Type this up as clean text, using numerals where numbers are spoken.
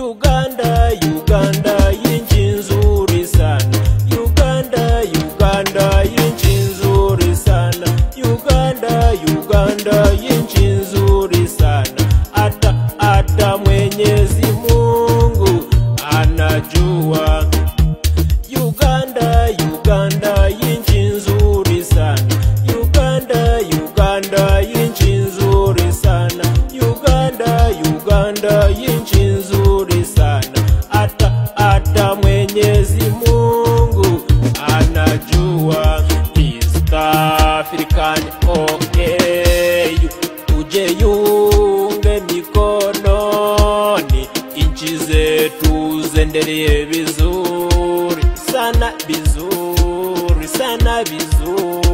Uganda, Uganda, inchi nzuri sana. Uganda, Uganda, inchi nzuri sana. Uganda, Uganda, inchi nzuri sana. Hata Mwenyezi Mungu anajua. Uganda, Uganda, inchi nzuri sana. Uganda, Uganda, inchi nzuri sana. Uganda, Uganda, inchi nzuri sana. Hata Mwenyezi Mungu anajua. East African OAU, tujiunge mikononi, inchi zetu zendelee vizuri sana, vizuri sana, vizuri.